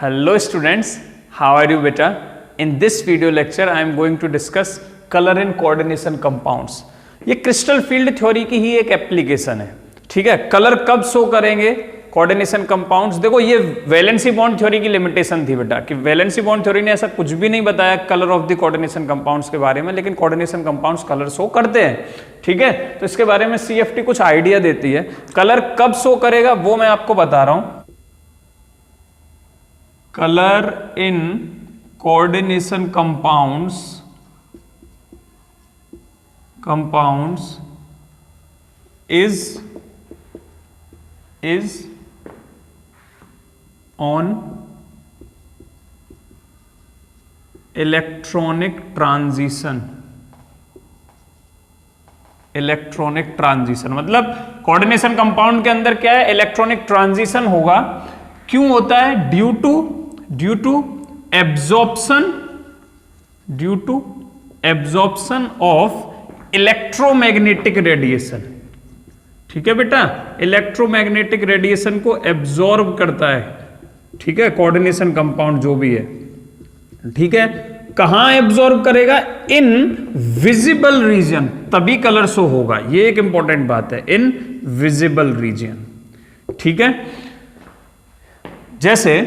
Hello students, how are you beta? In this video lecture I am going to discuss color in coordination compounds. ये crystal field theory की ही एक application है, ठीक है। Colour कब show करेंगे coordination compounds? देखो ये वैलेंसी बॉन्ड थ्योरी की लिमिटेशन थी बेटा कि वैलेंसी बॉन्ड थ्योरी ने ऐसा कुछ भी नहीं बताया colour of the coordination compounds के बारे में, लेकिन कोऑर्डिनेशन कंपाउंड्स कलर शो करते हैं, ठीक है। तो इसके बारे में सीएफटी कुछ आइडिया देती है। कलर कब शो करेगा वो मैं आपको बता रहा हूं। Color in coordination compounds is on electronic transition। Electronic transition मतलब कोऑर्डिनेशन कंपाउंड के अंदर क्या है, इलेक्ट्रॉनिक ट्रांजिशन होगा। क्यों होता है? Due to absorption of electromagnetic radiation, ठीक है बेटा। इलेक्ट्रोमैग्नेटिक रेडिएशन को एब्जॉर्ब करता है, ठीक है, कोऑर्डिनेशन कंपाउंड जो भी है, ठीक है। कहां एब्जॉर्ब करेगा? इन विजिबल रीजन, तभी कलर शो होगा। ये एक इंपॉर्टेंट बात है, इन विजिबल रीजन, ठीक है। जैसे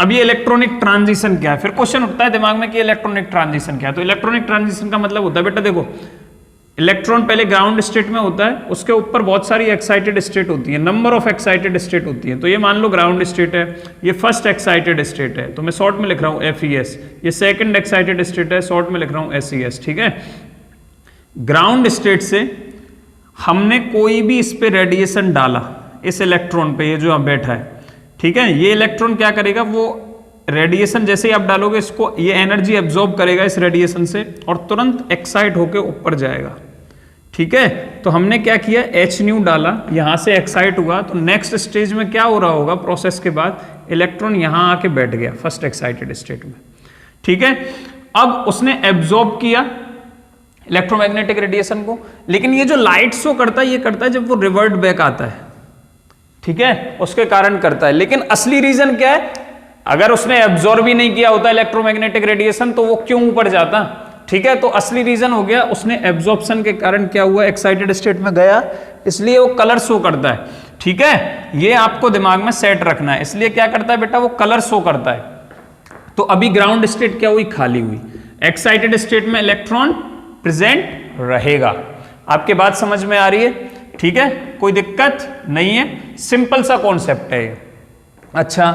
अब ये इलेक्ट्रॉनिक ट्रांजिशन क्या है, फिर क्वेश्चन उठता है दिमाग में कि इलेक्ट्रॉनिक ट्रांजिशन क्या है। तो इलेक्ट्रॉनिक ट्रांजिशन का मतलब होता है बेटा, देखो इलेक्ट्रॉन पहले ग्राउंड स्टेट में होता है, उसके ऊपर बहुत सारी एक्साइटेड स्टेट होती है, नंबर ऑफ एक्साइटेड स्टेट होती है। तो ये मान लो ग्राउंड स्टेट है, ये फर्स्ट एक्साइटेड स्टेट है, तो मैं शॉर्ट में लिख रहा हूं FES। ये सेकंड एक्साइटेड स्टेट है, शॉर्ट में लिख रहा हूं SES, ठीक है। ग्राउंड स्टेट से हमने कोई भी इस पे रेडिएशन डाला, इस इलेक्ट्रॉन पे, ये जो यहाँ बैठा है, ठीक है। ये इलेक्ट्रॉन क्या करेगा, वो रेडिएशन जैसे ही आप डालोगे इसको, ये एनर्जी एब्जॉर्ब करेगा इस रेडिएशन से और तुरंत एक्साइट होकर ऊपर जाएगा, ठीक है। तो हमने क्या किया, hν डाला, यहां से एक्साइट हुआ, तो नेक्स्ट स्टेज में क्या हो रहा होगा प्रोसेस के बाद, इलेक्ट्रॉन यहां आके बैठ गया फर्स्ट एक्साइटेड स्टेट में, ठीक है। अब उसने एब्जॉर्ब किया इलेक्ट्रोमैग्नेटिक रेडिएशन को, लेकिन ये जो लाइट शो करता है, ये करता है जब वो रिवर्ट बैक आता है, ठीक है, उसके कारण करता है। लेकिन असली रीजन क्या है, अगर उसने एब्जॉर्ब ही नहीं किया होता इलेक्ट्रोमैग्नेटिक रेडिएशन तो वो क्यों ऊपर जाता, ठीक है। तो असली रीजन हो गया उसने एब्जॉर्प्शन के कारण क्या हुआ, एक्साइटेड स्टेट में गया, इसलिए वो कलर शो करता है, ठीक है। ये आपको दिमाग में सेट रखना है। इसलिए क्या करता है बेटा, वो कलर शो करता है। तो अभी ग्राउंड स्टेट क्या हुई, खाली हुई, एक्साइटेड स्टेट में इलेक्ट्रॉन प्रेजेंट रहेगा। आपके बात समझ में आ रही है, ठीक है, कोई दिक्कत नहीं है, सिंपल सा कॉन्सेप्ट है ये। अच्छा,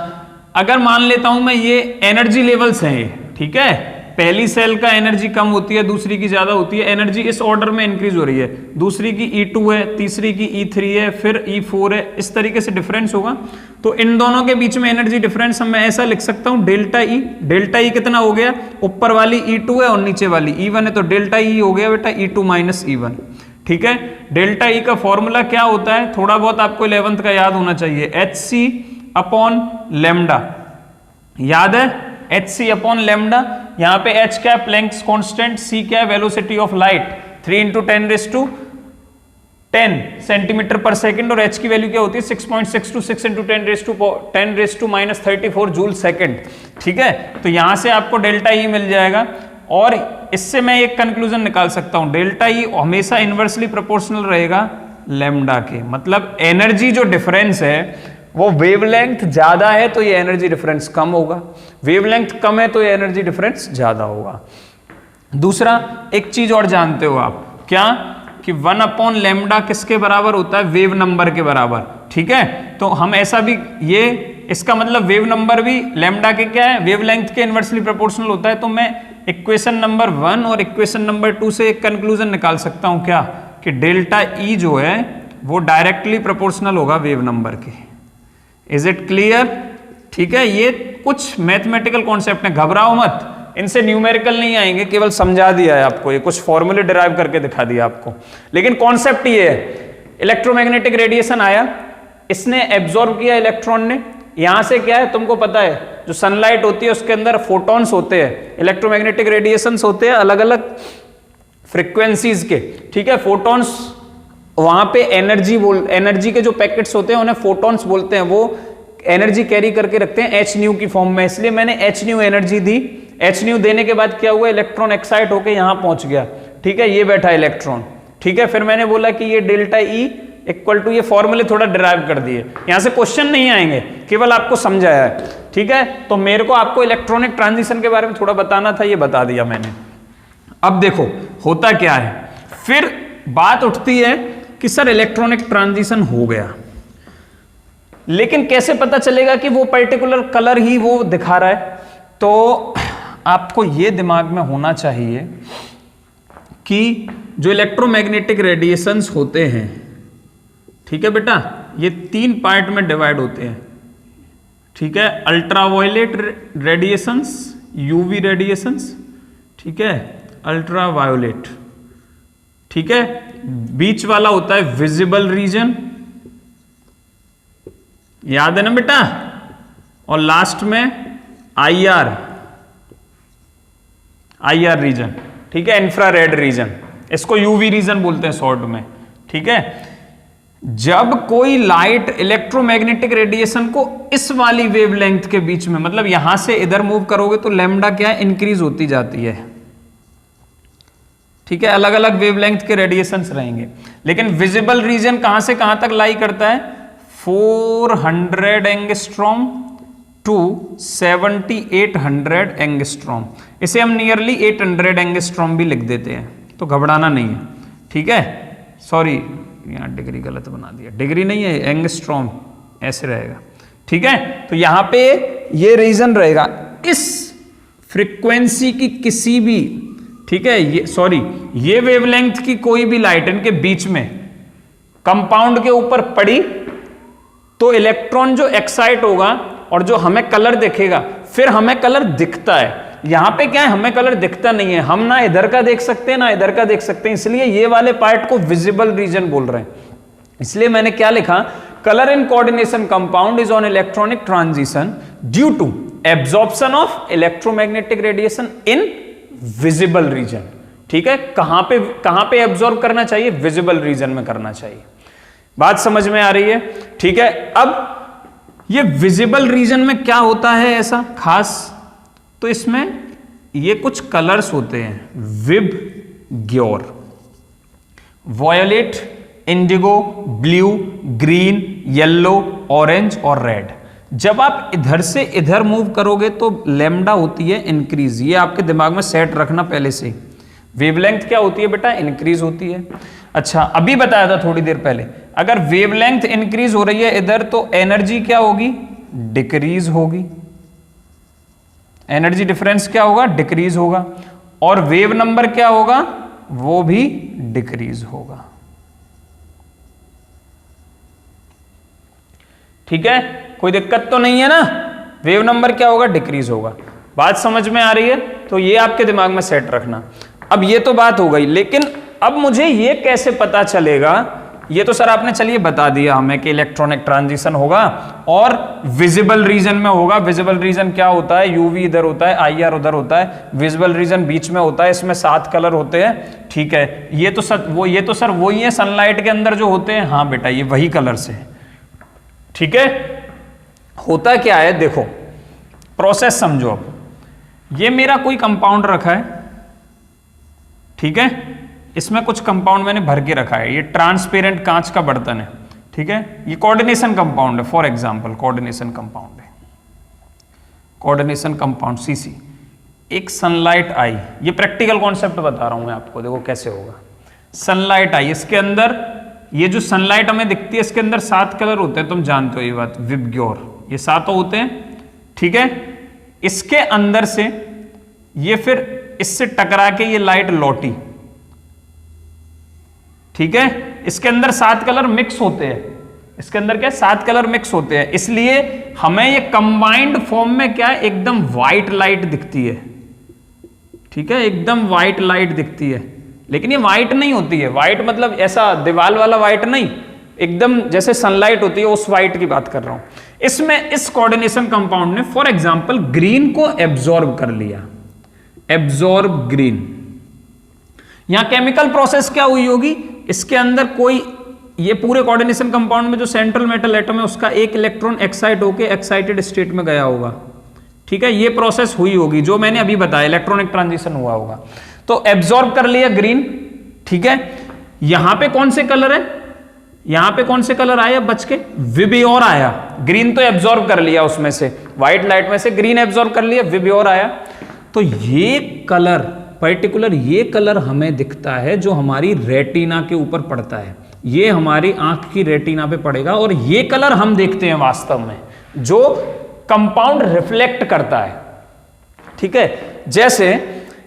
अगर मान लेता हूं मैं ये एनर्जी लेवल्स हैं ये, ठीक है, पहली सेल का एनर्जी कम होती है, दूसरी की ज्यादा होती है, एनर्जी इस ऑर्डर में इंक्रीज हो रही है, दूसरी की E2 है, तीसरी की E3 है, फिर E4 है, इस तरीके से डिफरेंस होगा। तो इन दोनों के बीच में एनर्जी डिफरेंस हम मैं ऐसा लिख सकता हूं, डेल्टा E। डेल्टा E कितना हो गया, ऊपर वाली E2 है और नीचे वाली E1 है, तो डेल्टा E हो गया बेटा E2 माइनस E1, ठीक है। डेल्टा E का फॉर्मूला क्या होता है, थोड़ा बहुत आपको 11th का याद होना चाहिए, HC अपॉन लैम्डा, याद है, HC अपॉन लैम्डा। यहां पे H क्या है, प्लैंक्स कांस्टेंट, C क्या है, वेलोसिटी ऑफ लाइट, 3 × 10⁻10 सेंटीमीटर पर सेकंड, और H की वैल्यू क्या होती है, 6.6 × 10⁻34 जूल सेकंड, ठीक है। तो यहां से आपको डेल्टा E मिल जाएगा, और इससे मैं एक कंक्लूजन निकाल सकता हूं, डेल्टा E हमेशा इनवर्सली प्रोपोर्शनल रहेगा लैम्डा के। मतलब एनर्जी जो डिफरेंस है वो वेवलेंथ ज्यादा है तो ये एनर्जी डिफरेंस कम होगा, वेवलेंथ कम है तो ये एनर्जी डिफरेंस ज्यादा होगा। दूसरा एक चीज और जानते हो आप, क्या कि 1 अपॉन लैम्डा किसके बराबर होता है, वेव नंबर के बराबर, ठीक है। तो हम ऐसा भी, ये इसका मतलब वेव नंबर भी लैम्डा के क्या है, वेवलेंथ के इनवर्सली प्रोपोर्शनल होता है। तो मैं इक्वेशन नंबर 1 और इक्वेशन नंबर 2 से एक कंक्लूजन निकाल सकता हूं, क्या कि डेल्टा E जो है वो डायरेक्टली प्रोपोर्शनल होगा वेव नंबर के। इज इट क्लियर, ठीक है। ये कुछ मैथमेटिकल कॉन्सेप्ट है, घबराओ मत, इनसे न्यूमेरिकल नहीं आएंगे, केवल समझा दिया है आपको, ये कुछ फॉर्मूले डिराइव करके दिखा दिया आपको, लेकिन कॉन्सेप्ट ये है, इलेक्ट्रोमैग्नेटिक रेडिएशन आया, इसने एब्जॉर्ब किया इलेक्ट्रॉन ने, यहां से क्या है तुमको पता है, जो सनलाइट होती है उसके अंदर फोटॉन्स होते हैं, इलेक्ट्रोमैग्नेटिक रेडिएशंस होते हैं अलग अलग फ्रीक्वेंसीज के, ठीक है। फोटॉन्स वहां पे एनर्जी के जो पैकेट्स होते हैं उन्हें फोटॉन्स बोलते हैं, वो एनर्जी कैरी करके रखते हैं एच न्यू की फॉर्म में, इसलिए मैंने एच न्यू एनर्जी दी। एच न्यू देने के बाद क्या हुआ, इलेक्ट्रॉन एक्साइट होकर यहां पहुंच गया, ठीक है, ये बैठा इलेक्ट्रॉन, ठीक है। फिर मैंने बोला कि ये डेल्टा ई इक्वल टू, ये फॉर्मूले थोड़ा डिराइव कर दिए, यहां से क्वेश्चन नहीं आएंगे, केवल आपको समझाया है, ठीक है। तो मेरे को आपको इलेक्ट्रॉनिक ट्रांजिशन के बारे में थोड़ा बताना था, ये बता दिया मैंने। अब देखो होता क्या है, फिर बात उठती है कि सर इलेक्ट्रॉनिक ट्रांजिशन हो गया, लेकिन कैसे पता चलेगा कि वो पर्टिकुलर कलर ही वो दिखा रहा है। तो आपको ये दिमाग में होना चाहिए कि जो इलेक्ट्रोमैग्नेटिक रेडिएशंस होते हैं, ठीक है बेटा, ये 3 पार्ट में डिवाइड होते हैं, ठीक है। अल्ट्रावायलेट रेडिएशंस, यूवी रेडिएशंस, ठीक है, अल्ट्रावायोलेट, ठीक है। बीच वाला होता है विजिबल रीजन, याद है ना बेटा, और लास्ट में आईआर रीजन, ठीक है, इंफ्रारेड रीजन, इसको यूवी रीजन बोलते हैं शॉर्ट में, ठीक है। जब कोई लाइट इलेक्ट्रोमैग्नेटिक रेडिएशन को इस वाली वेवलेंथ के बीच में, मतलब यहां से इधर मूव करोगे तो लैम्डा क्या है, इंक्रीज होती जाती है, ठीक है। अलग अलग वेवलेंथ के रेडिएशंस रहेंगे, लेकिन विजिबल रीजन कहां से कहां तक लाई करता है, 400 एंगस्ट्रॉम टू 7800 एंगस्ट्रॉम, इसे हम नियरली 800 एंगस्ट्रॉम भी लिख देते हैं, तो घबराना नहीं है, ठीक है। सॉरी यहां डिग्री गलत बना दिया, डिग्री नहीं है, एंगस्ट्रॉम ऐसे रहेगा, ठीक है। तो यहां पे ये रीजन रहेगा, इस फ्रीक्वेंसी की किसी भी, ठीक है, ये सॉरी ये वेवलेंथ की कोई भी लाइट इनके बीच में कंपाउंड के ऊपर पड़ी तो इलेक्ट्रॉन जो एक्साइट होगा और जो हमें कलर दिखेगा, फिर हमें कलर दिखता है। यहां पे क्या है, हमें कलर दिखता नहीं है, हम ना इधर का देख सकते हैं ना इधर का देख सकते हैं, इसलिए ये वाले पार्ट को विजिबल रीजन बोल रहे हैं। इसलिए मैंने क्या लिखा, colour in coordination compound is on electronic transition due to absorption of electromagnetic radiation in visible region, ठीक है। कहां पे एब्जॉर्ब करना चाहिए, विजिबल रीजन में करना चाहिए। बात समझ में आ रही है, ठीक है। अब ये विजिबल रीजन में क्या होता है ऐसा खास, तो इसमें ये कुछ कलर्स होते हैं, VIBGYOR, violet, indigo, blue, green, yellow, orange और रेड। जब आप इधर से इधर मूव करोगे तो लैम्डा होती है इंक्रीज, ये आपके दिमाग में सेट रखना पहले से। वेवलेंथ क्या होती है बेटा, इंक्रीज होती है। अच्छा अभी बताया था थोड़ी देर पहले, अगर वेवलेंथ इंक्रीज हो रही है इधर तो एनर्जी क्या होगी, डिक्रीज होगी, एनर्जी डिफरेंस क्या होगा, डिक्रीज होगा, और वेव नंबर क्या होगा, वो भी डिक्रीज होगा, ठीक है। कोई दिक्कत तो नहीं है ना, वेव नंबर क्या होगा, डिक्रीज होगा। बात समझ में आ रही है, तो ये आपके दिमाग में सेट रखना। अब ये तो बात हो गई, लेकिन अब मुझे ये कैसे पता चलेगा, ये तो सर आपने चलिए बता दिया हमें कि इलेक्ट्रॉनिक ट्रांजिशन होगा और विजिबल रीजन में होगा। विजिबल रीजन क्या होता है, यूवी इधर होता है, आईआर उधर होता है, विजिबल रीजन बीच में होता है, इसमें 7 कलर होते हैं, ठीक है। ये तो सर वही है सनलाइट के अंदर जो होते हैं, हाँ बेटा ये वही कलर्स है, ठीक है। होता क्या है देखो, प्रोसेस समझो। अब ये मेरा कोई कंपाउंड रखा है, ठीक है, इसमें कुछ कंपाउंड मैंने भर के रखा है, ये ट्रांसपेरेंट कांच का बर्तन है, ठीक है। ये कोऑर्डिनेशन कंपाउंड है, फॉर एग्जांपल कोऑर्डिनेशन कंपाउंड है, कोऑर्डिनेशन कंपाउंड सीसी। एक सनलाइट आई, ये प्रैक्टिकल कॉन्सेप्ट बता रहा हूं मैं आपको, देखो कैसे होगा। सनलाइट आई, इसके अंदर ये जो सनलाइट हमें दिखती है इसके अंदर 7 कलर होते हैं, तुम जानते हो ये बात, विबग्योर, ये 7 होते हैं, ठीक है। इसके अंदर से ये फिर इससे टकरा के ये लाइट लौटी, ठीक है। इसके अंदर 7 कलर मिक्स होते हैं, इसके अंदर क्या 7 कलर मिक्स होते हैं, इसलिए हमें ये कंबाइंड फॉर्म में क्या है, एकदम व्हाइट लाइट दिखती है, ठीक है, एकदम व्हाइट लाइट दिखती है। लेकिन ये व्हाइट नहीं होती है, व्हाइट मतलब ऐसा दीवाल वाला व्हाइट नहीं, एकदम जैसे सनलाइट होती है उस व्हाइट की बात कर रहा हूं। इसमें इस कोऑर्डिनेशन कंपाउंड ने फॉर एग्जांपल ग्रीन को एब्जॉर्ब कर लिया, एब्जॉर्ब ग्रीन। यहां केमिकल प्रोसेस क्या हुई होगी, इसके अंदर कोई ये पूरे कोऑर्डिनेशन कंपाउंड में जो सेंट्रल मेटल एटम है उसका एक इलेक्ट्रॉन एक्साइट होके एक्साइटेड स्टेट में गया होगा, ठीक है, ये प्रोसेस हुई होगी जो मैंने अभी बताया, इलेक्ट्रॉनिक ट्रांजिशन हुआ होगा। तो एब्जॉर्ब कर लिया ग्रीन, ठीक है। यहां पे कौन से कलर है, यहां पे कौन से कलर आया बच के, विबियोर आया। ग्रीन तो एब्जॉर्ब कर लिया उसमें से, व्हाइट लाइट में से ग्रीन एब्जॉर्ब कर लिया, विबियोर आया। तो ये कलर पर्टिकुलर, ये कलर हमें दिखता है जो हमारी रेटिना के ऊपर पड़ता है, ये हमारी आंख की रेटिना पे पड़ेगा और ये कलर हम देखते हैं वास्तव में, जो कंपाउंड रिफ्लेक्ट करता है, ठीक है।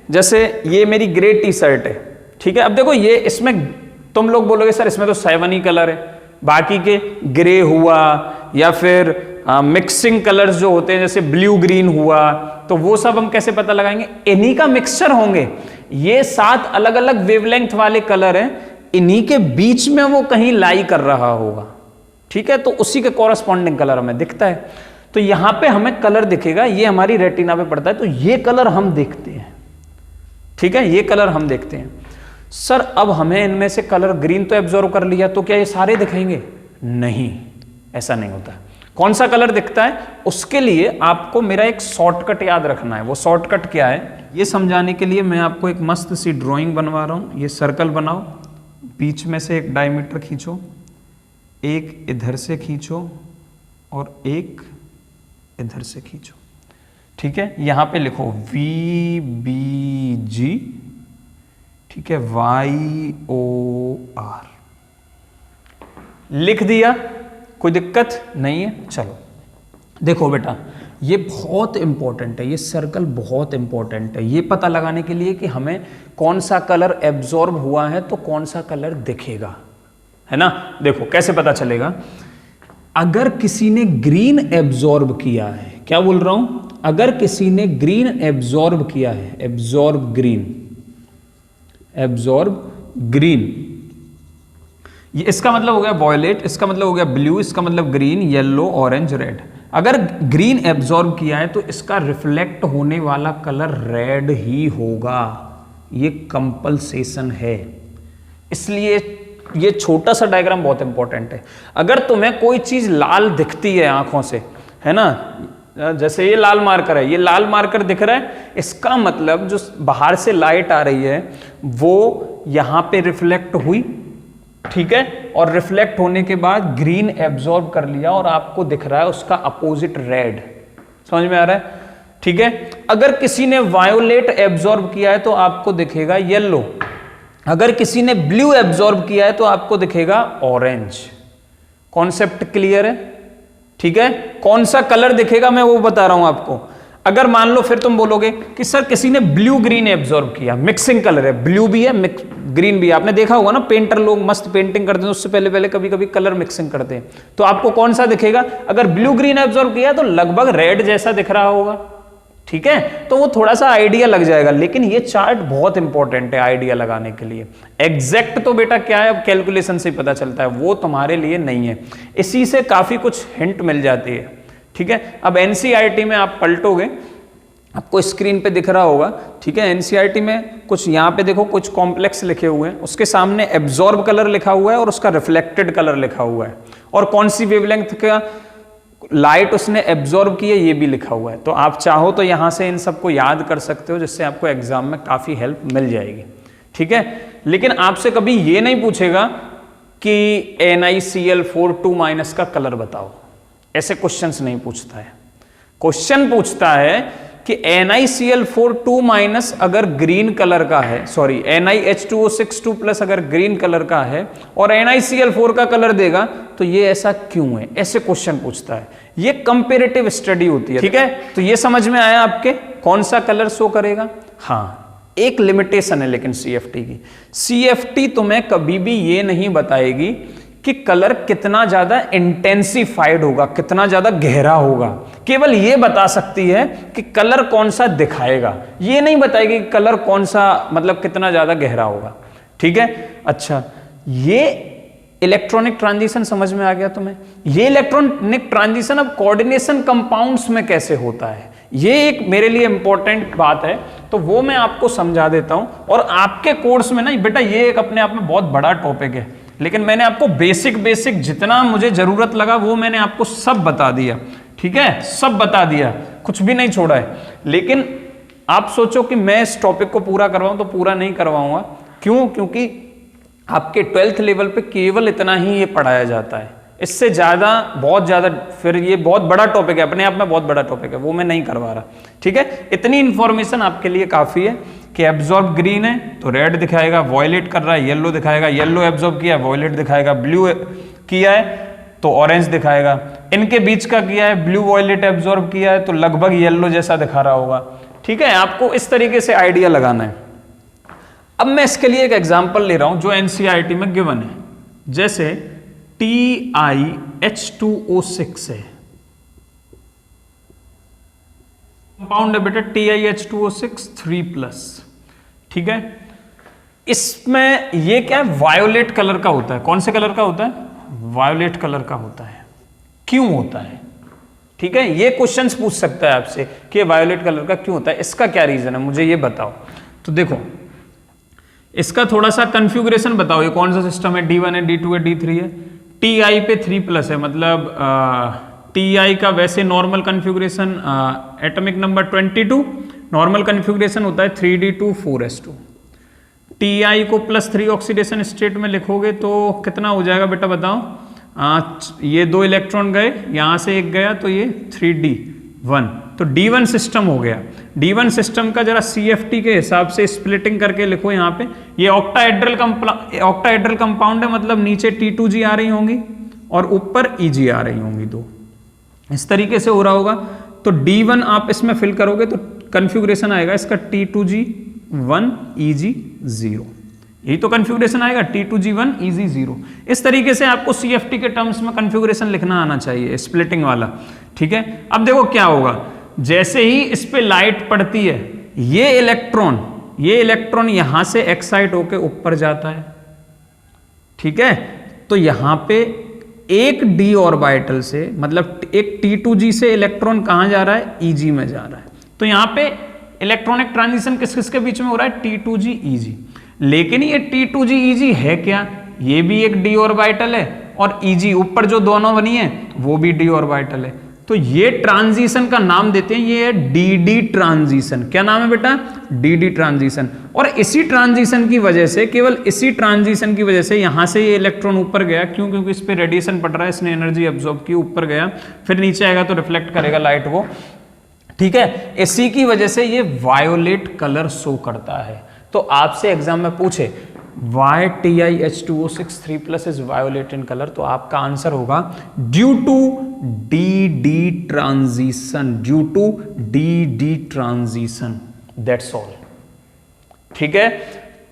जैसे ये मेरी ग्रे टी शर्ट है, ठीक है। अब देखो ये, इसमें तुम लोग बोलोगे सर इसमें तो 7 ही कलर है, बाकी के ग्रे हुआ या फिर मिक्सिंग कलर्स जो होते हैं जैसे ब्लू ग्रीन हुआ, तो वो सब हम कैसे पता लगाएंगे, इन्हीं का मिक्सचर होंगे। ये 7 अलग अलग वेवलेंथ वाले कलर हैं, इन्हीं के बीच में वो कहीं लाई कर रहा होगा, ठीक है। तो उसी के कॉरस्पॉन्डिंग कलर हमें दिखता है। तो यहां पे हमें कलर दिखेगा, ये हमारी रेटिना पे पड़ता है, तो ये कलर हम देखते हैं, ठीक है, ये कलर हम देखते हैं। सर अब हमें इनमें से कलर ग्रीन तो एब्जॉर्व कर लिया, तो क्या ये सारे दिखेंगे? नहीं, ऐसा नहीं होता। कौन सा कलर दिखता है उसके लिए आपको मेरा एक शॉर्टकट याद रखना है। वो शॉर्टकट क्या है, ये समझाने के लिए मैं आपको एक मस्त सी ड्राइंग बनवा रहा हूं। ये सर्कल बनाओ, बीच में से एक डायमीटर खींचो, एक इधर से खींचो और एक इधर से खींचो, ठीक है। यहां पे लिखो VBG, ठीक है, YOR लिख दिया, कोई दिक्कत नहीं है। चलो देखो बेटा, ये बहुत इंपॉर्टेंट है, ये सर्कल बहुत इंपॉर्टेंट है ये पता लगाने के लिए कि हमें कौन सा कलर एब्जॉर्ब हुआ है तो कौन सा कलर दिखेगा, है ना। देखो कैसे पता चलेगा, अगर किसी ने ग्रीन एब्जॉर्ब किया है, क्या बोल रहा हूं, अगर किसी ने ग्रीन एब्जॉर्ब किया है, एब्जॉर्ब ग्रीन, ये इसका मतलब हो गया वॉयलेट, इसका मतलब हो गया ब्लू, इसका मतलब ग्रीन, येलो, ऑरेंज, रेड। अगर ग्रीन एब्जॉर्ब किया है तो इसका रिफ्लेक्ट होने वाला कलर रेड ही होगा, ये कंपल्सेशन है। इसलिए ये छोटा सा डायग्राम बहुत इंपॉर्टेंट है। अगर तुम्हें कोई चीज लाल दिखती है आंखों से, है ना, जैसे ये लाल मार्कर है, ये लाल मार्कर दिख रहा है, इसका मतलब जो बाहर से लाइट आ रही है वो यहां पे रिफ्लेक्ट हुई, ठीक है, और रिफ्लेक्ट होने के बाद ग्रीन एब्जॉर्ब कर लिया और आपको दिख रहा है उसका अपोजिट रेड। समझ में आ रहा है, ठीक है। अगर किसी ने वायोलेट एब्जॉर्ब किया है तो आपको दिखेगा येलो, अगर किसी ने ब्लू एब्जॉर्ब किया है तो आपको दिखेगा ऑरेंज। कॉन्सेप्ट क्लियर है, ठीक है। कौन सा कलर दिखेगा मैं वो बता रहा हूं आपको। अगर मान लो फिर तुम बोलोगे कि सर किसी ने ब्लू ग्रीन एब्जॉर्ब किया, मिक्सिंग कलर है, ब्लू भी है ग्रीन भी है, आपने देखा होगा ना, पेंटर लोग मस्त पेंटिंग करते हैं, उससे पहले पहले कभी कभी कलर मिक्सिंग करते हैं, तो आपको कौन सा दिखेगा, अगर ब्लू ग्रीन एब्जॉर्ब किया तो लगभग रेड जैसा दिख रहा होगा, ठीक है। तो वो थोड़ा सा आइडिया लग जाएगा, लेकिन ये चार्ट बहुत इंपॉर्टेंट है आइडिया लगाने के लिए। एग्जैक्ट तो बेटा क्या है, अब कैलकुलेशन से पता चलता है, वो तुम्हारे लिए नहीं है, इसी से काफी कुछ हिंट मिल जाती है, ठीक है। अब एनसीईआरटी में आप पलटोगे, आपको स्क्रीन पे दिख रहा होगा, ठीक है। एनसीईआरटी में कुछ यहाँ पे देखो कुछ कॉम्प्लेक्स लिखे हुए हैं, उसके सामने एब्जॉर्ब कलर लिखा हुआ है और उसका रिफ्लेक्टेड कलर लिखा हुआ है, और कौन सी वेवलेंथ का लाइट उसने एब्जॉर्ब की है ये भी लिखा हुआ है। तो आप चाहो तो यहाँ से इन सबको याद कर सकते हो, जिससे आपको एग्जाम में काफी हेल्प मिल जाएगी, ठीक है। लेकिन आपसे कभी ये नहीं पूछेगा कि NiCl4 का कलर बताओ, ऐसे क्वेश्चंस नहीं पूछता है। क्वेश्चन पूछता है कि NiCl4 अगर ग्रीन कलर का है, सॉरी NiH2O6 अगर ग्रीन कलर का है और NiCl4 का कलर देगा तो ये ऐसा क्यों है, ऐसे क्वेश्चन पूछता है। ये कंपेरेटिव स्टडी होती है, ठीक है। तो ये समझ में आया आपके, कौन सा कलर शो करेगा। हाँ, एक लिमिटेशन है लेकिन CFT की, CFT तुम्हें कभी भी ये नहीं बताएगी कि कलर कितना ज्यादा इंटेंसिफाइड होगा, कितना ज्यादा गहरा होगा, केवल ये बता सकती है कि कलर कौन सा दिखाएगा, ये नहीं बताएगी कि कलर कौन सा मतलब कितना ज्यादा गहरा होगा, ठीक है। अच्छा, ये इलेक्ट्रॉनिक ट्रांजिशन समझ में आ गया तुम्हें। ये इलेक्ट्रॉनिक ट्रांजिशन अब कोऑर्डिनेशन कंपाउंड्स में कैसे होता है, ये एक मेरे लिए इंपॉर्टेंट बात है, तो वो मैं आपको समझा देता हूं। और आपके कोर्स में ना बेटा ये एक अपने आप में बहुत बड़ा टॉपिक है, लेकिन मैंने आपको बेसिक बेसिक जितना मुझे जरूरत लगा वो मैंने आपको सब बता दिया, ठीक है, सब बता दिया, कुछ भी नहीं छोड़ा है। लेकिन आप सोचो कि मैं इस टॉपिक को पूरा करवाऊं, तो पूरा नहीं करवाऊंगा। क्यों? क्योंकि आपके 12th लेवल पे केवल इतना ही ये पढ़ाया जाता है, इससे ज्यादा, बहुत ज्यादा, फिर ये बहुत बड़ा टॉपिक है, अपने आप में बहुत बड़ा टॉपिक है, वो मैं नहीं करवा रहा, ठीक है। इतनी इंफॉर्मेशन आपके लिए काफी है कि एब्जॉर्ब ग्रीन है तो रेड दिखाएगा, वॉयलेट कर रहा है येलो दिखाएगा, येलो एब्जॉर्ब किया वॉयलेट दिखाएगा, ब्लू किया है तो ऑरेंज दिखाएगा, इनके बीच का किया है ब्लू वॉयलेट एब्जॉर्ब किया है तो लगभग येलो जैसा दिखा रहा होगा, ठीक है। आपको इस तरीके से आइडिया लगाना है। अब मैं इसके लिए एक एग्जांपल ले रहा हूं जो एनसीईआरटी में गिवन है, जैसे TiH2O6 है, कंपाउंड है बेटा TiH2O6 3+, ठीक है। इसमें ये क्या है, वायोलेट कलर का होता है। कौन से कलर का होता है? वायोलेट कलर का होता है। क्यों होता है? ठीक है, ये क्वेश्चंस पूछ सकता है आपसे कि वायोलेट कलर का क्यों होता है, इसका क्या रीजन है, मुझे ये बताओ। तो देखो, इसका थोड़ा सा कन्फ्यूगरेशन बताओ, ये कौन सा सिस्टम है, D1 है, D2 है, D3 है, Ti पे 3+ है, मतलब Ti का वैसे नॉर्मल कन्फ्यूगरेशन एटॉमिक नंबर 22, नॉर्मल कन्फ्यूगरेशन होता है 3D2 4s2। Ti को +3 ऑक्सीडेशन स्टेट में लिखोगे तो कितना हो जाएगा बेटा बताओ? ये 2 इलेक्ट्रॉन गए, यहां से एक गया तो ये 3D1, तो D1 सिस्टम हो गया। D1 सिस्टम का जरा CFT के हिसाब से स्प्लिटिंग करके लिखो यहाँ पे। ये ऑक्टाहेड्रल कंपाउंड है, मतलब नीचे T2G आ रही होंगी और ऊपर EG आ रही होंगी 2, इस तरीके से हो रहा होगा। तो D1 आप इसमें फिल करोगे तो कन्फ्यूगरेशन आएगा इसका T2G1 EG0, यही तो कन्फ्यूगरेशन आएगा, T2G1 EG0। इस तरीके से आपको CFT के टर्म्स में कन्फ्यूगरेशन लिखना आना चाहिए, स्प्लिटिंग वाला, ठीक है। अब देखो क्या होगा, जैसे ही इस पे लाइट पड़ती है, ये इलेक्ट्रॉन यहां से एक्साइट होके ऊपर जाता है, ठीक है। तो यहां पे एक d ऑर्बिटल से, मतलब एक T2G से इलेक्ट्रॉन कहां जा रहा है, EG में जा रहा है। तो यहां पे इलेक्ट्रॉनिक ट्रांजिशन किस किस के बीच में हो रहा है, T2G EG। लेकिन ये T2G EG है क्या, ये भी एक d ऑर्बिटल है और EG ऊपर जो दोनों बनी है वो भी d ऑर्बिटल है। तो ये ट्रांजिशन का नाम देते हैं, ये है dd ट्रांजिशन। क्या नाम है बेटा, dd ट्रांजिशन। और इसी ट्रांजिशन की वजह से, केवल इसी ट्रांजिशन की वजह से यहां से ये इलेक्ट्रॉन ऊपर गया। क्यों? क्योंकि इस पे रेडिएशन पड़ रहा है, इसने एनर्जी एब्जॉर्ब की, ऊपर गया, फिर नीचे आएगा तो रिफ्लेक्ट करेगा लाइट को, ठीक है। इसी की वजह से ये वायोलेट कलर शो करता है। तो आपसे एग्जाम में पूछे why TiH2O6 3+ is violet in colour, तो आपका आंसर होगा due to dd transition, due to dd transition, that's all, ठीक है।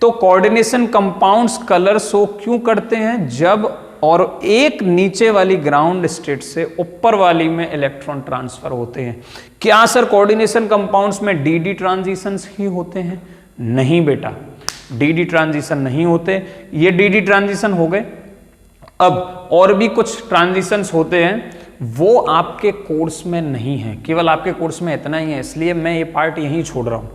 तो कोऑर्डिनेशन कंपाउंड्स कलर शो क्यों करते हैं, जब और एक नीचे वाली ग्राउंड स्टेट से ऊपर वाली में इलेक्ट्रॉन ट्रांसफर होते हैं। क्या सर कोऑर्डिनेशन कंपाउंड्स में dd ट्रांजिशंस ही होते हैं? नहीं बेटा, dd ट्रांजिशन नहीं होते, ये dd ट्रांजिशन हो गए। अब और भी कुछ ट्रांजिशंस होते हैं, वो आपके कोर्स में नहीं है, केवल आपके कोर्स में इतना ही है, इसलिए मैं ये पार्ट यहीं छोड़ रहा हूं।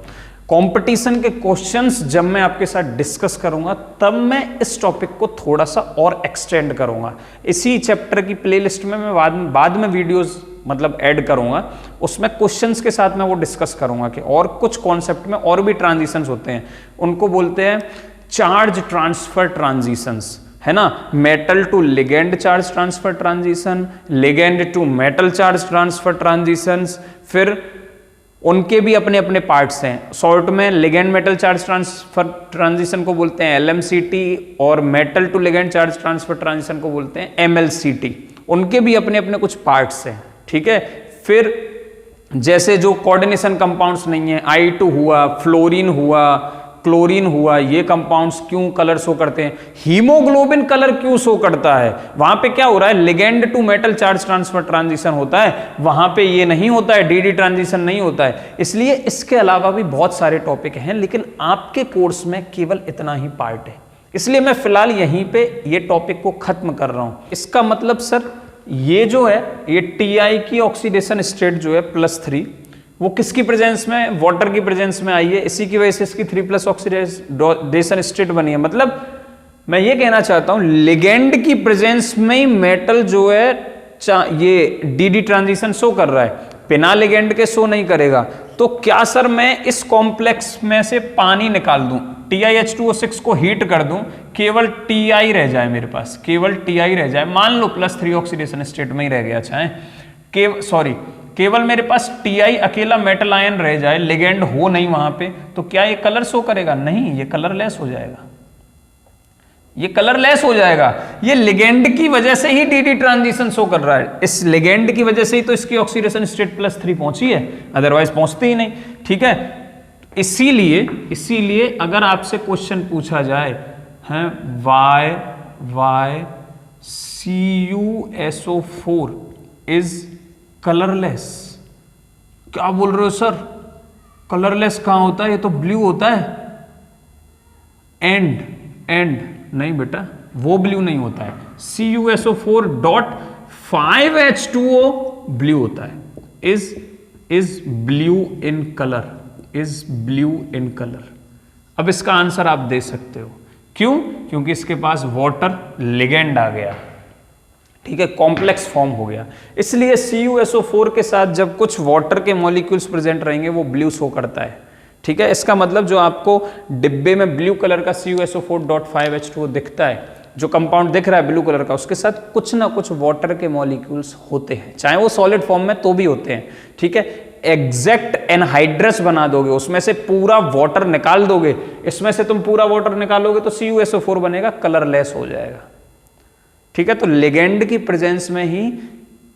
कंपटीशन के क्वेश्चंस जब मैं आपके साथ डिस्कस करूंगा तब मैं इस टॉपिक को थोड़ा सा और एक्सटेंड करूंगा। इसी चैप्टर की प्लेलिस्ट में मैं बाद में वीडियोस मतलब ऐड करूंगा, उसमें क्वेश्चंस के साथ मैं वो डिस्कस करूंगा कि और कुछ कॉन्सेप्ट में और भी ट्रांजिशंस होते हैं, उनको बोलते हैं चार्ज ट्रांसफर ट्रांजिशंस, है ना। Metal to ligand charge transfer transition, ligand to metal charge transfer transitions, फिर उनके भी अपने अपने पार्ट्स हैं। शॉर्ट में ligand metal charge transfer transition को बोलते हैं LMCT और metal to ligand charge transfer transition को बोलते हैं MLCT। उनके भी अपने अपने कुछ पार्ट्स हैं, ठीक है। फिर जैसे जो कोऑर्डिनेशन कंपाउंड्स नहीं है, I2 हुआ, फ्लोरीन हुआ, क्लोरीन हुआ, ये कंपाउंड्स क्यों कलर शो करते हैं। हीमोग्लोबिन कलर क्यों शो करता है, वहां पे क्या हो रहा है, ligand to metal charge transfer transition होता है, वहां पे ये नहीं होता है, dd ट्रांजिशन नहीं होता है। इसलिए इसके अलावा भी बहुत सारे टॉपिक हैं, लेकिन आपके कोर्स में केवल इतना ही पार्ट है, इसलिए मैं फिलहाल यहीं पे ये टॉपिक को खत्म कर रहा हूं। इसका मतलब सर ये जो है, ये Ti की ऑक्सीडेशन स्टेट जो है +3, वो किसकी प्रेजेंस में, वाटर की प्रेजेंस में आई है, इसी की वजह से इसकी 3+ ऑक्सीडेशन स्टेट बनी है। मतलब मैं ये कहना चाहता हूं लिगेंड की प्रेजेंस में ही मेटल जो है ये डी ट्रांजिशन शो कर रहा है, बिना लिगेंड के शो नहीं करेगा। तो क्या सर मैं इस कॉम्प्लेक्स में से पानी निकाल दूं, TiH2O6 को हीट कर दूं, केवल Ti रह जाए मेरे पास, केवल Ti रह जाए, मान लो +3 ऑक्सीडेशन स्टेट में ही रह गया, चाहे केवल मेरे पास Ti अकेला मेटल आयन रह जाए, लिगेंड हो नहीं वहां पे, तो क्या ये कलर शो करेगा? नहीं, ये कलरलेस हो जाएगा, ये कलरलेस हो जाएगा। ये लिगेंड की वजह से ही डी ट्रांजिशन शो कर रहा है, इस लिगेंड की वजह से ही तो इसकी ऑक्सीडेशन स्टेट +3 पहुंची है, अदरवाइज पहुंचती ही नहीं। ठीक है, इसीलिए अगर आपसे क्वेश्चन पूछा जाए है वाई CuSO4 इज कलरलेस, क्या बोल रहे हो सर, कलरलेस कहां होता है, ये तो ब्लू होता है। एंड नहीं बेटा, वो ब्लू नहीं होता है, CuSO4.5H2O ब्लू होता है, is blue in colour, is blue in colour. अब इसका आंसर आप दे सकते हो, क्यों? क्योंकि इसके पास वाटर लिगेंड आ गया, ठीक है, कॉम्प्लेक्स फॉर्म हो गया। इसलिए CuSO4 के साथ जब कुछ वाटर के मॉलिक्यूल्स प्रेजेंट रहेंगे वो ब्लू शो करता है। ठीक है, इसका मतलब जो आपको डिब्बे में ब्लू कलर का CuSO4.5H2O दिखता है, जो कंपाउंड दिख रहा है ब्लू कलर का, उसके साथ कुछ ना कुछ वाटर के मॉलिक्यूल्स होते हैं, चाहे वो सॉलिड फॉर्म में तो भी होते हैं। ठीक है, एग्जैक्ट एनहाइड्रस बना दोगे, उसमें से पूरा वाटर निकाल दोगे, इसमें से तुम पूरा वाटर निकालोगे तो CuSO4 बनेगा, कलरलेस हो जाएगा। ठीक है, तो लिगेंड की प्रेजेंस में ही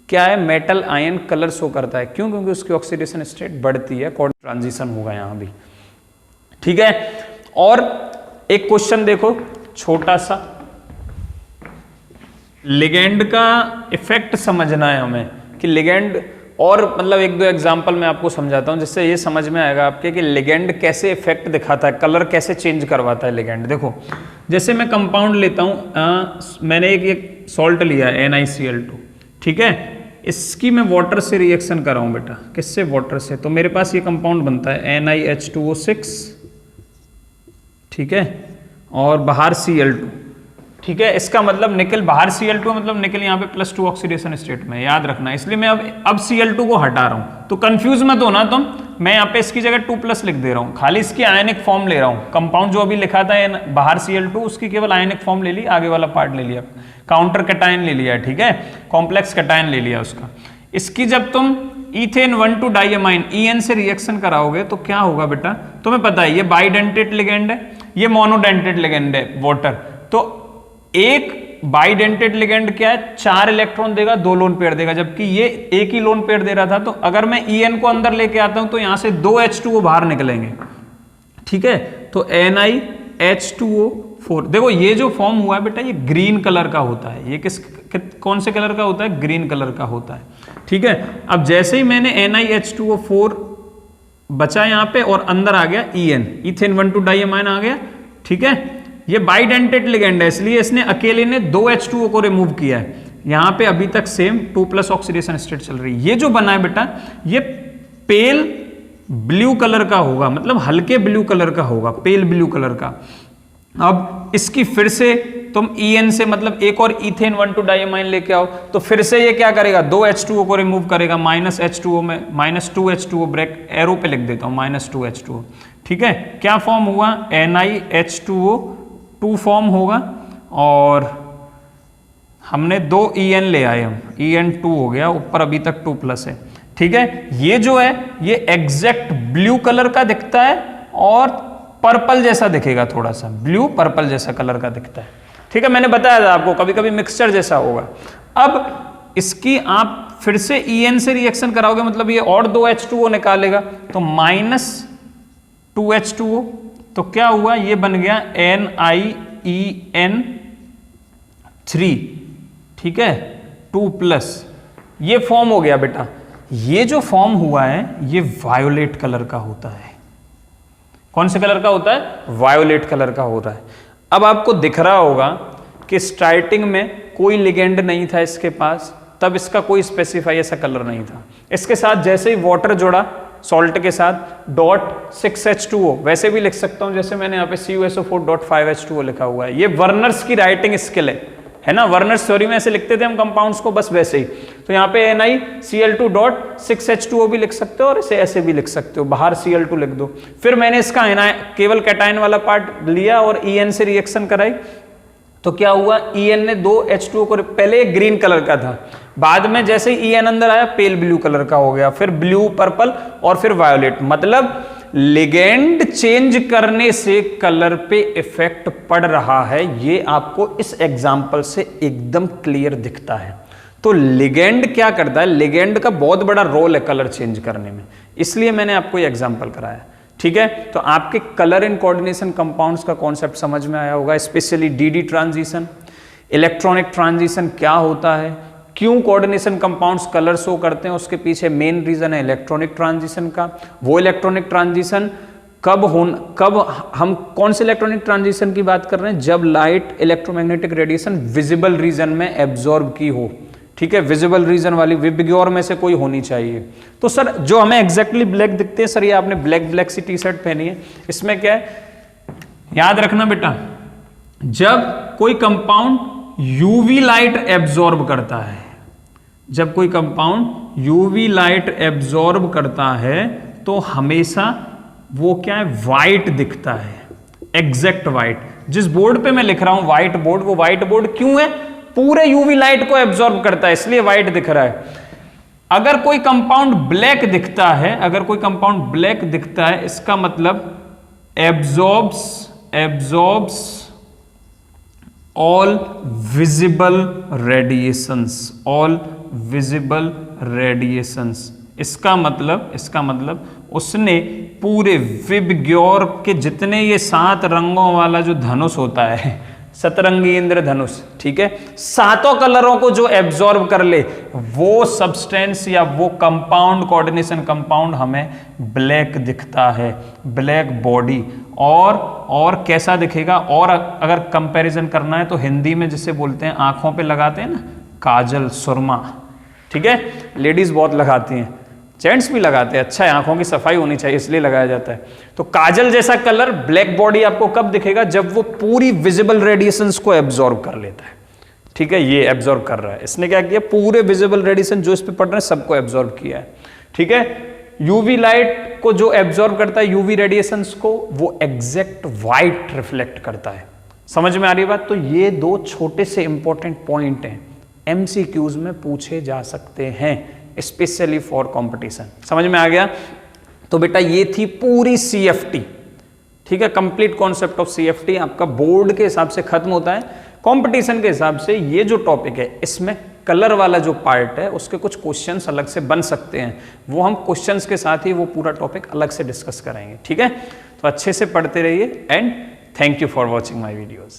क्या है, मेटल आयन कलर शो करता है, क्यों? क्योंकि उसकी ऑक्सीडेशन स्टेट बढ़ती है, कॉर्ड ट्रांजिशन होगा यहां भी। ठीक है, और एक क्वेश्चन देखो छोटा सा, लिगेंड का इफेक्ट समझना है हमें कि लिगेंड, और मतलब एक दो एग्जांपल मैं आपको समझाता हूं जिससे ये समझ में आएगा आपके कि लिगेंड कैसे इफेक्ट दिखाता है, कलर कैसे चेंज करवाता है लिगेंड। देखो, जैसे मैं कंपाउंड लेता हूं, मैंने एक सॉल्ट लिया है NiCl2, ठीक है, इसकी मैं वाटर से रिएक्शन कर रहा हूं बेटा, किससे? वाटर से। तो मेरे पास ये कंपाउंड बनता है NiH2O6, ठीक है, और बाहर Cl2, ठीक है, इसका मतलब निकल बाहर Cl2 मतलब निकल यहाँ पे +2 ऑक्सीडेशन स्टेट में, याद रखना। इसलिए मैं अब Cl2 को हटा रहा हूँ, तो कंफ्यूज मत होना तुम, मैं यहाँ पे इसकी जगह 2+ लिख दे रहा हूँ, खाली इसकी आयनिक फॉर्म ले रहा हूँ। कंपाउंड जो अभी लिखा था बाहर Cl2, उसकी केवल आयनिक फॉर्म ले ली, आगे वाला पार्ट ले लिया, काउंटर कैटायन ले लिया, ठीक है, कॉम्प्लेक्स कैटायन ले लिया उसका। इसकी जब तुम ईथेन 1,2-डाइअमाइन EN से रिएक्शन कराओगे तो क्या होगा बेटा, तुम्हें पता है ये बाइडेंटेट लिगेंड है, ये मोनोडेंटेट लिगेंड है वाटर। तो एक बाइडेंटेट लिगेंड क्या है, 4 इलेक्ट्रॉन देगा, 2 लोन पेयर देगा, जबकि ये एक ही लोन पेयर दे रहा था। तो अगर मैं EN को अंदर लेके आता हूं तो यहां से 2 H2O बाहर निकलेंगे। ठीक है, तो NiH2O4, देखो ये जो फॉर्म हुआ है बेटा, ये ग्रीन कलर का होता है। ये कौन से कलर का होता है? ग्रीन कलर का होता है। ठीक है, अब जैसे ही मैंने NiH2O4 बचा यहां पे और अंदर आ गया EN, ईथेन 1,2-डाइअमाइन आ गया। ठीक है, ये बाइडेंटेट लिगेंड है, इसलिए इसने अकेले ने 2 H2O को रिमूव किया है। यहां पे अभी तक सेम 2+ ऑक्सीडेशन स्टेट चल रही है। ये जो बना है बेटा, ये पेल ब्लू कलर का होगा, मतलब हल्के ब्लू कलर का होगा, पेल ब्लू कलर का। अब इसकी फिर से तुम EN से मतलब एक और ईथेन 1,2-डाइअमाइन लेके आओ, तो फिर से ये क्या करेगा, 2 H2O को रिमूव करेगा, -H2O में -2 H2O, ब्रेक एरो पे लिख देता हूं, -2 H2O। ठीक है, क्या फॉर्म हुआ? NiH2O2 फॉर्म होगा, और हमने 2 EN ले आए, हम EN2 हो गया, ऊपर अभी तक 2+ है। ठीक है, ये जो है ये एग्जैक्ट ब्लू कलर का दिखता है और पर्पल जैसा दिखेगा, थोड़ा सा ब्लू पर्पल जैसा कलर का दिखता है। ठीक है, मैंने बताया था आपको, कभी कभी मिक्सचर जैसा होगा। अब इसकी आप फिर से EN से रिएक्शन कराओगे, मतलब ये और 2 H2O निकालेगा, तो -2 H2O, तो क्या हुआ, ये बन गया NiEN3। ठीक है, 2+, ये फॉर्म हो गया बेटा। ये जो फॉर्म हुआ है ये वायोलेट कलर का होता है। कौन से कलर का होता है? वायोलेट कलर का होता है। अब आपको दिख रहा होगा कि स्टार्टिंग में कोई लिगेंड नहीं था इसके पास, तब इसका कोई स्पेसिफाई ऐसा कलर नहीं था। इसके साथ जैसे ही वाटर जुड़ा सॉल्ट के साथ डॉट 6H2O, वैसे भी लिख सकता हूं जैसे मैंने यहाँ पे CuSO4.5H2O लिखा हुआ है। ये वर्नर्स की राइटिंग स्किल है ना, वर्नर्स थ्योरी में ऐसे लिखते थे हम कंपाउंड्स को, बस वैसे ही। तो यहाँ पे NiCl2.6H2O भी लिख सकते हो और इसे ऐसे भी लिख सकते हो, बाहर Cl2 लिख दो। फिर मैंने इसका केवल कैटायन वाला पार्ट लिया और En से रिएक्शन कराई, तो क्या हुआ, En ने 2H2O को, पहले ग्रीन कलर का था, बाद में जैसे ही En अंदर आया पेल ब्लू कलर का हो गया, फिर ब्लू पर्पल और फिर वायोलेट। मतलब लिगेंड चेंज करने से कलर पे इफेक्ट पड़ रहा है, ये आपको इस एग्जांपल से एकदम क्लियर दिखता है। तो लिगेंड क्या करता है, लिगेंड का बहुत बड़ा रोल है कलर चेंज करने में, इसलिए मैंने आपको ये एग्जांपल कराया। ठीक है, तो आपके कलर इन कोऑर्डिनेशन कंपाउंड्स का कॉन्सेप्ट समझ में आया होगा, specially DD transition, electronic transition क्या होता है, क्यों कोऑर्डिनेशन कंपाउंड्स कलर शो करते हैं, उसके पीछे मेन रीजन है इलेक्ट्रॉनिक ट्रांजिशन का। वो इलेक्ट्रॉनिक ट्रांजिशन कब हम कौन से इलेक्ट्रॉनिक ट्रांजिशन की बात कर रहे हैं, जब light electromagnetic radiation visible region में एब्जॉर्ब की हो। ठीक है, विजिबल रीजन वाली विबग्योर में से कोई होनी चाहिए। तो सर जो हमें एग्जैक्टली ब्लैक दिखते हैं, सर ये आपने ब्लैक सी टी शर्ट पहनी है, इसमें क्या है, याद रखना बेटा, जब कोई कंपाउंड यूवी लाइट एब्जॉर्ब करता है, जब कोई कंपाउंड यूवी लाइट एब्जॉर्ब करता है तो हमेशा वो क्या है, व्हाइट दिखता है, एग्जैक्ट व्हाइट। जिस बोर्ड पे मैं लिख रहा हूं व्हाइट बोर्ड, वो व्हाइट बोर्ड क्यों है, पूरे यूवी लाइट को एब्जॉर्ब करता है, इसलिए व्हाइट दिख रहा है। अगर कोई कंपाउंड ब्लैक दिखता है, अगर कोई कंपाउंड ब्लैक दिखता है, इसका मतलब एब्जॉर्ब्स ऑल विजिबल रेडिएशंस, इसका मतलब उसने पूरे विबग्योर के जितने ये 7 रंगों वाला जो धनुष होता है, सतरंगी इंद्रधनुष, ठीक है, 7 कलरों को जो एब्जॉर्ब कर ले, वो सब्सटेंस या वो कंपाउंड, कोऑर्डिनेशन कंपाउंड हमें ब्लैक दिखता है, ब्लैक बॉडी। और कैसा दिखेगा, और अगर कंपैरिजन करना है तो हिंदी में जिसे बोलते हैं, आंखों पे लगाते हैं ना काजल, सुरमा, ठीक है, लेडीज बहुत लगाती हैं, जेंट्स भी लगाते हैं, अच्छा है, आंखों की सफाई होनी चाहिए इसलिए लगाया जाता है। तो काजल जैसा कलर ब्लैक बॉडी आपको कब दिखेगा, जब वो पूरी विजिबल रेडिएशंस को एब्जॉर्ब कर लेता है। ठीक है, ये एब्जॉर्ब कर रहा है, इसने क्या किया, पूरे विजिबल रेडिएशन जो इस पे पड़ रहे हैं सबको एब्जॉर्ब किया है। ठीक है, यूवी लाइट को जो एब्जॉर्ब करता है, यूवी रेडिएशंस को, वो एग्जैक्ट व्हाइट रिफ्लेक्ट करता है। समझ में आ रही बात? तो ये 2 छोटे से इंपॉर्टेंट पॉइंट हैं, एमसीक्यूज में पूछे जा सकते हैं, स्पेशली फॉर कंपटीशन। समझ में आ गया? तो बेटा ये थी पूरी CFT। ठीक है, कंप्लीट कॉन्सेप्ट ऑफ CFT आपका बोर्ड के हिसाब से खत्म होता है। कंपटीशन के हिसाब से ये जो टॉपिक है, इसमें कलर वाला जो पार्ट है उसके कुछ क्वेश्चंस अलग से बन सकते हैं, वो हम क्वेश्चंस के साथ ही वो पूरा टॉपिक अलग से डिस्कस करेंगे। ठीक है, तो अच्छे से पढ़ते रहिए and thank you for watching my videos.